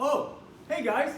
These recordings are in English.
Oh, hey guys.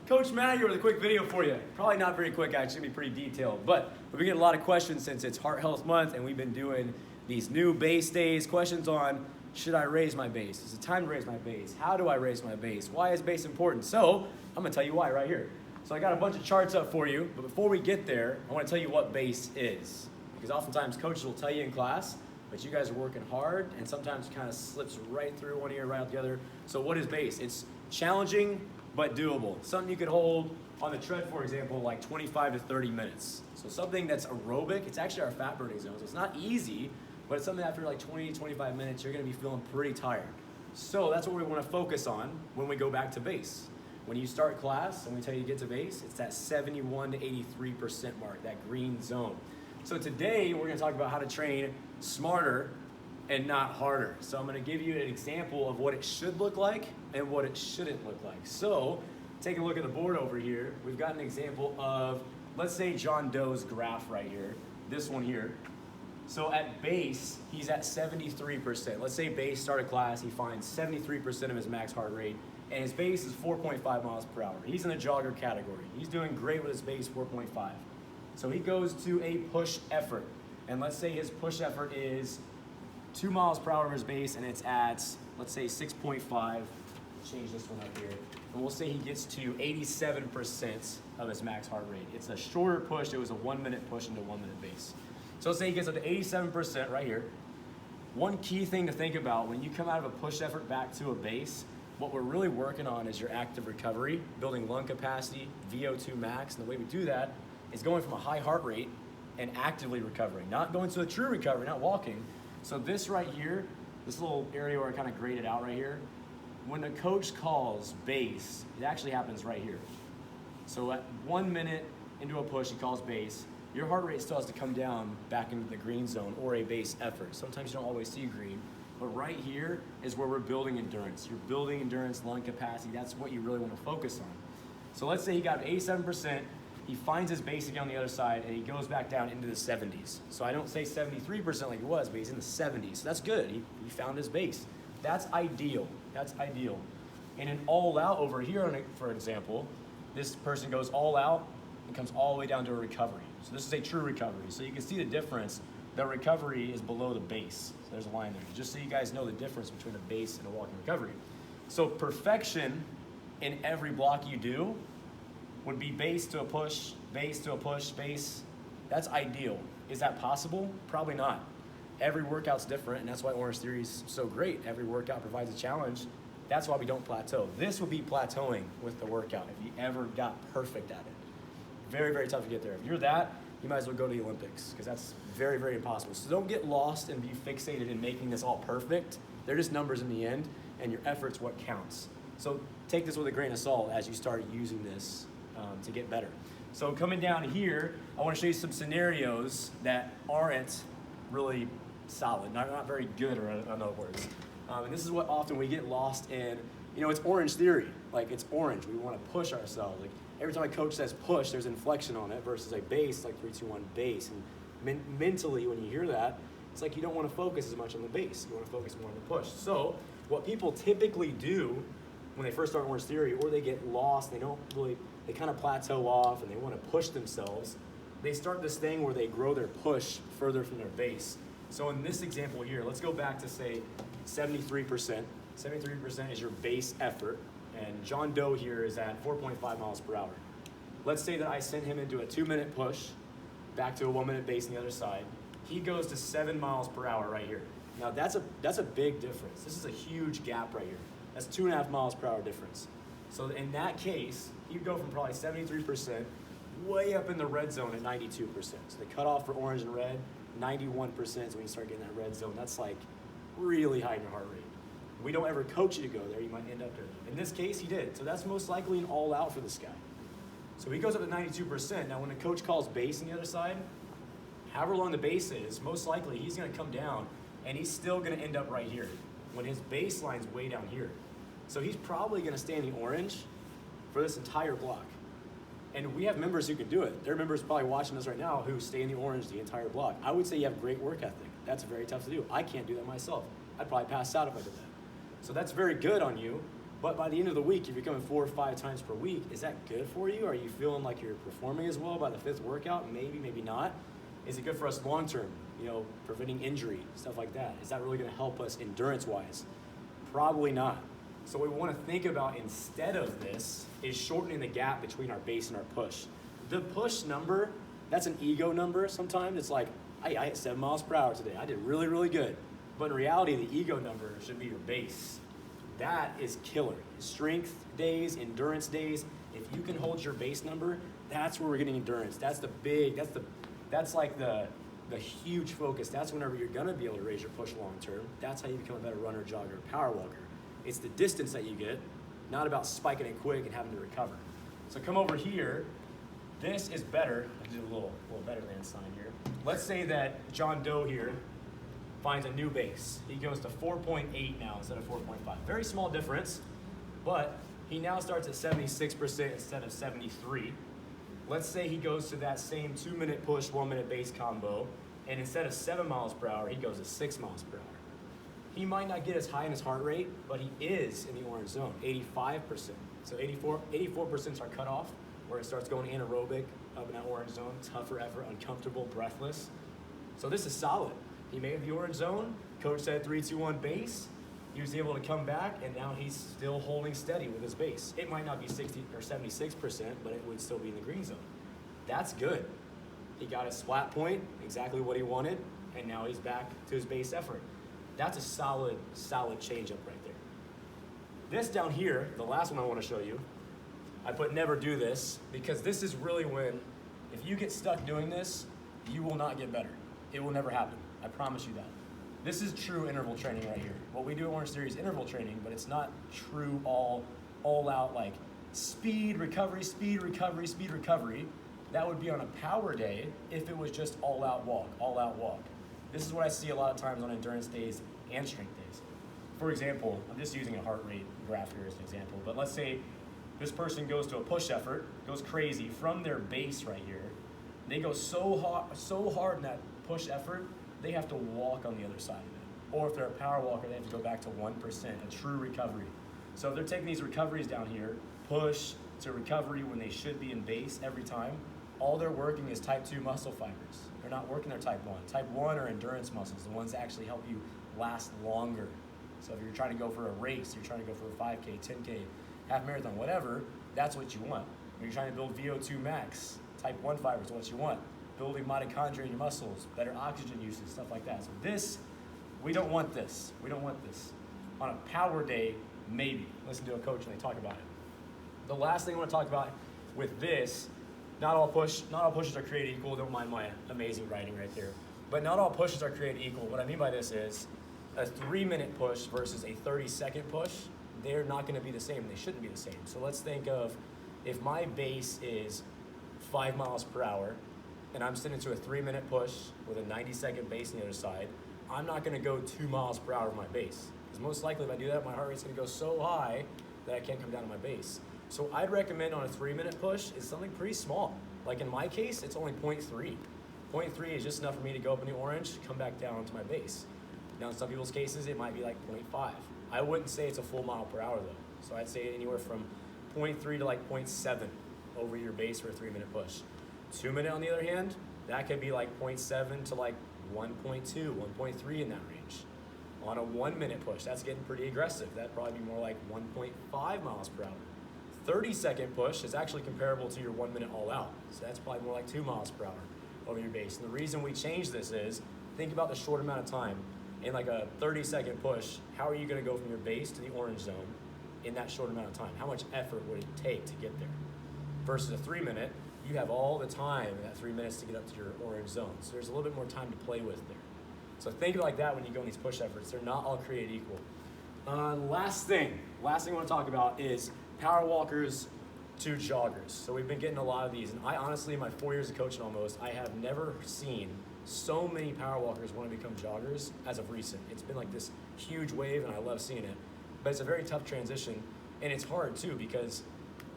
Coach Matt here with a quick video for you. Probably not very quick, actually, gonna be pretty detailed, but we've been getting a lot of questions since it's Heart Health Month and we've been doing these new base days, questions on should I raise my base? Is it time to raise my base? How do I raise my base? Why is base important? So, I'm gonna tell you why right here. So I got a bunch of charts up for you, but before we get there, I wanna tell you what base is. Because oftentimes coaches will tell you in class, but you guys are working hard and sometimes it kind of slips right through one ear, right out the other. So what is base? It's challenging, but doable. Something you could hold on the tread, for example, like 25 to 30 minutes. So something that's aerobic, it's actually our fat burning zone. So it's not easy, but it's something after like 20 to 25 minutes, you're gonna be feeling pretty tired. So that's what we wanna focus on when we go back to base. When you start class and we tell you to get to base, it's that 71 to 83% mark, that green zone. So today we're gonna talk about how to train smarter and not harder. So I'm gonna give you an example of what it should look like and what it shouldn't look like. So take a look at the board over here. We've got an example of, let's say John Doe's graph right here, this one here. So at base, he's at 73%. Let's say base started class, he finds 73% of his max heart rate, and his base is 4.5 miles per hour. He's in the jogger category. He's doing great with his base 4.5. So he goes to a push effort. And let's say his push effort is 2 miles per hour of his base and it's at, let's say 6.5. Change this one up here. And we'll say he gets to 87% of his max heart rate. It's a shorter push. It was a 1 minute push into 1 minute base. So let's say he gets up to 87% right here. One key thing to think about when you come out of a push effort back to a base, what we're really working on is your active recovery, building lung capacity, VO2 max. And the way we do that is going from a high heart rate and actively recovering, not going to a true recovery, not walking. So this right here, this little area where I kind of graded out right here, when a coach calls base, it actually happens right here. So at 1 minute into a push, he calls base, your heart rate still has to come down back into the green zone or a base effort. Sometimes you don't always see green, but right here is where we're building endurance. You're building endurance, lung capacity, that's what you really want to focus on. So let's say he got 87%, he finds his base again on the other side and he goes back down into the 70s. So I don't say 73% like he was, but he's in the 70s. So that's good, he found his base. That's ideal, that's ideal. And an all out over here, for example, this person goes all out and comes all the way down to a recovery. So this is a true recovery. So you can see the difference. The recovery is below the base. So there's a line there, just so you guys know the difference between a base and a walking recovery. So perfection in every block you do would be base to a push, base to a push, base. That's ideal. Is that possible? Probably not. Every workout's different, and that's why Orange Theory is so great. Every workout provides a challenge. That's why we don't plateau. This would be plateauing with the workout if you ever got perfect at it. Very, very tough to get there. If you're that, you might as well go to the Olympics, because that's very, very impossible. So don't get lost and be fixated in making this all perfect. They're just numbers in the end, and your effort's what counts. So take this with a grain of salt as you start using this to get better. So coming down here, I want to show you some scenarios that aren't really solid, not very good, or in other words. And this is what often we get lost in. You know, it's Orange Theory. Like, it's orange. We want to push ourselves. Like, every time a coach says push, there's inflection on it versus a base, like 3, 2, 1 base. And mentally, when you hear that, it's like you don't want to focus as much on the base. You want to focus more on the push. So what people typically do when they first start Orange Theory, or they get lost, they kind of plateau off and they want to push themselves, they start this thing where they grow their push further from their base. So in this example here, let's go back to say 73%. 73% is your base effort, and John Doe here is at 4.5 miles per hour. Let's say that I send him into a 2 minute push, back to a 1 minute base on the other side. He goes to 7 miles per hour right here. Now that's a big difference. This is a huge gap right here. That's 2.5 miles per hour difference. So in that case, he'd go from probably 73% way up in the red zone at 92%. So the cutoff for orange and red, 91% is when you start getting that red zone. That's like really high in your heart rate. We don't ever coach you to go there. You might end up there. In this case, he did. So that's most likely an all out for this guy. So he goes up to 92%. Now when a coach calls base on the other side, however long the base is, most likely he's gonna come down and he's still gonna end up right here when his baseline's way down here. So he's probably gonna stay in the orange for this entire block. And we have members who can do it. There are members probably watching us right now who stay in the orange the entire block. I would say you have great work ethic. That's very tough to do. I can't do that myself. I'd probably pass out if I did that. So that's very good on you, But by the end of the week, if you're coming 4 or 5 times per week, is that good for you? Are you feeling like you're performing as well by the 5th workout? Maybe, maybe not. Is it good for us long term? You know, preventing injury, stuff like that. Is that really going to help us endurance-wise? Probably not. So what we want to think about instead of this is shortening the gap between our base and our push. The push number, that's an ego number sometimes. It's like, I hit 7 miles per hour today. I did really, really good. But in reality, the ego number should be your base. That is killer. Strength days, endurance days, if you can hold your base number, that's where we're getting endurance. That's like the huge focus. That's whenever you're gonna be able to raise your push long term. That's how you become a better runner, jogger, power walker. It's the distance that you get, not about spiking it quick and having to recover. So come over here. This is better. I'll do a little better than sign here. Let's say that John Doe here finds a new base. He goes to 4.8 now instead of 4.5. Very small difference, but he now starts at 76% instead of 73. Let's say he goes to that same 2-minute push, 1-minute base combo, and instead of 7 miles per hour, he goes to 6 miles per hour. He might not get as high in his heart rate, but he is in the orange zone, 85%. So 84% is our cutoff, where it starts going anaerobic up in that orange zone, tougher effort, uncomfortable, breathless. So this is solid. He made the orange zone. Coach said 3, 2, 1 base. He was able to come back, and now he's still holding steady with his base. It might not be 60 or 76%, but it would still be in the green zone. That's good. He got his flat point, exactly what he wanted, and now he's back to his base effort. That's a solid change up right there. This down here, the last one I want to show you, I put never do this, because this is really when, if you get stuck doing this, you will not get better. It will never happen. I promise you that. This is true interval training right here. What we do in Orange Theory is interval training, but it's not true all out like speed, recovery, speed, recovery, speed, recovery. That would be on a power day if it was just all out walk. This is what I see a lot of times on endurance days and strength days. For example, I'm just using a heart rate graph here as an example, but let's say this person goes to a push effort, goes crazy from their base right here. They go so hard in that push effort, they have to walk on the other side of it. Or if they're a power walker, they have to go back to 1%, a true recovery. So if they're taking these recoveries down here, push to recovery when they should be in base every time, all they're working is type 2 muscle fibers. They're not working their type 1. Type 1 are endurance muscles, the ones that actually help you last longer. So if you're trying to go for a race, you're trying to go for a 5K, 10K, half marathon, whatever, that's what you want. When you're trying to build VO2 max, type 1 fibers, what you want. Building mitochondria in your muscles, better oxygen usage, stuff like that. So this, we don't want this. We don't want this. On a power day, maybe. Listen to a coach when they talk about it. The last thing I want to talk about with this, not all pushes are created equal. Don't mind my amazing writing right there. But not all pushes are created equal. What I mean by this is a 3-minute push versus a 30-second push, they're not going to be the same. They shouldn't be the same. So let's think of if my base is 5 miles per hour, and I'm sitting to a 3-minute push with a 90-second base on the other side, I'm not gonna go 2 miles per hour with my base. Because most likely if I do that, my heart rate's gonna go so high that I can't come down to my base. So I'd recommend on a 3-minute push is something pretty small. Like in my case, it's only 0.3. 0.3 is just enough for me to go up in the orange, come back down to my base. Now in some people's cases, it might be like 0.5. I wouldn't say it's a full mile per hour though. So I'd say anywhere from 0.3 to like 0.7 over your base for a 3-minute push. 2-minute on the other hand, that could be like 0.7 to like 1.2, 1.3 in that range. On a 1-minute push, that's getting pretty aggressive. That'd probably be more like 1.5 miles per hour. 30-second push is actually comparable to your 1-minute all out. So that's probably more like 2 miles per hour over your base. And the reason we changed this is, think about the short amount of time. In like a 30-second push, how are you gonna go from your base to the orange zone in that short amount of time? How much effort would it take to get there? Versus a 3-minute, you have all the time in that 3 minutes to get up to your orange zone. So there's a little bit more time to play with there. So think like that when you go in these push efforts. They're not all created equal. Last thing I want to talk about is power walkers to joggers. So we've been getting a lot of these, and I honestly, in my 4 years of coaching almost, I have never seen so many power walkers want to become joggers as of recent. It's been like this huge wave, and I love seeing it. But it's a very tough transition, and it's hard too, because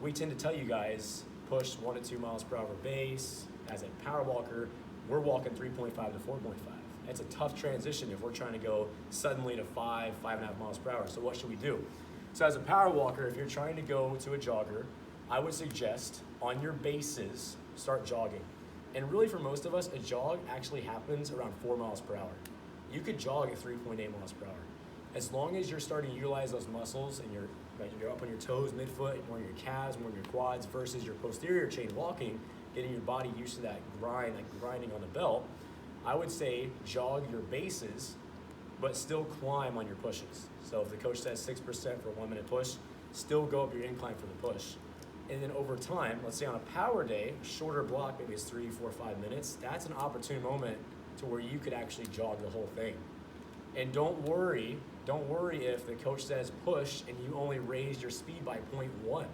we tend to tell you guys, push 1 to 2 miles per hour base. As a power walker, we're walking 3.5 to 4.5. It's a tough transition if we're trying to go suddenly to 5.5 miles per hour. So what should we do? So as a power walker, if you're trying to go to a jogger, I would suggest on your bases, start jogging. And really for most of us, a jog actually happens around 4 miles per hour. You could jog at 3.8 miles per hour. As long as you're starting to utilize those muscles and you're up on your toes, midfoot, more in your calves, more in your quads versus your posterior chain walking, getting your body used to that grind, like grinding on the belt, I would say jog your bases, but still climb on your pushes. So if the coach says 6% for a 1 minute push, still go up your incline for the push. And then over time, let's say on a power day, shorter block, maybe it's 3, 4, 5 minutes, that's an opportune moment to where you could actually jog the whole thing. And don't worry if the coach says push and you only raised your speed by 0.1.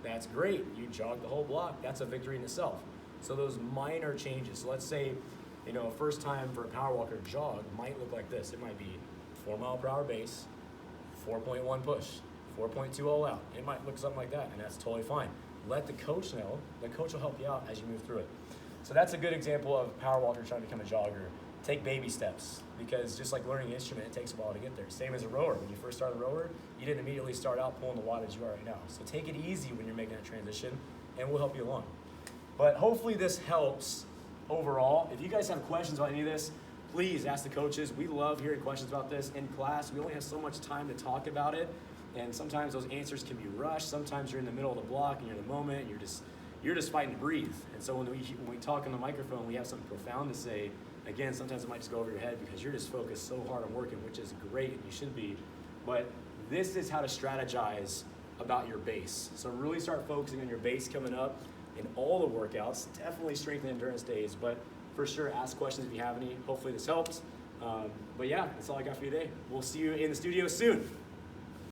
That's great, you jogged the whole block, that's a victory in itself. So those minor changes, so let's say, first time for a power walker jog might look like this. It might be 4 mile per hour base, 4.1 push, 4.2 all out. It might look something like that, and that's totally fine. Let the coach know. The coach will help you out as you move through it. So that's a good example of a power walker trying to become a jogger. Take baby steps, because just like learning an instrument, it takes a while to get there. Same as a rower. When you first started a rower, you didn't immediately start out pulling the wattage you are right now. So take it easy when you're making that transition, and we'll help you along. But hopefully this helps overall. If you guys have questions about any of this, please ask the coaches. We love hearing questions about this in class. We only have so much time to talk about it, and sometimes those answers can be rushed. Sometimes you're in the middle of the block and you're in the moment and you're just fighting to breathe. And so when we talk on the microphone, we have something profound to say. Again, sometimes it might just go over your head because you're just focused so hard on working, which is great and you should be. But this is how to strategize about your base. So really start focusing on your base coming up in all the workouts. Definitely strength and endurance days, but for sure ask questions if you have any. Hopefully this helped. But yeah, that's all I got for you today. We'll see you in the studio soon.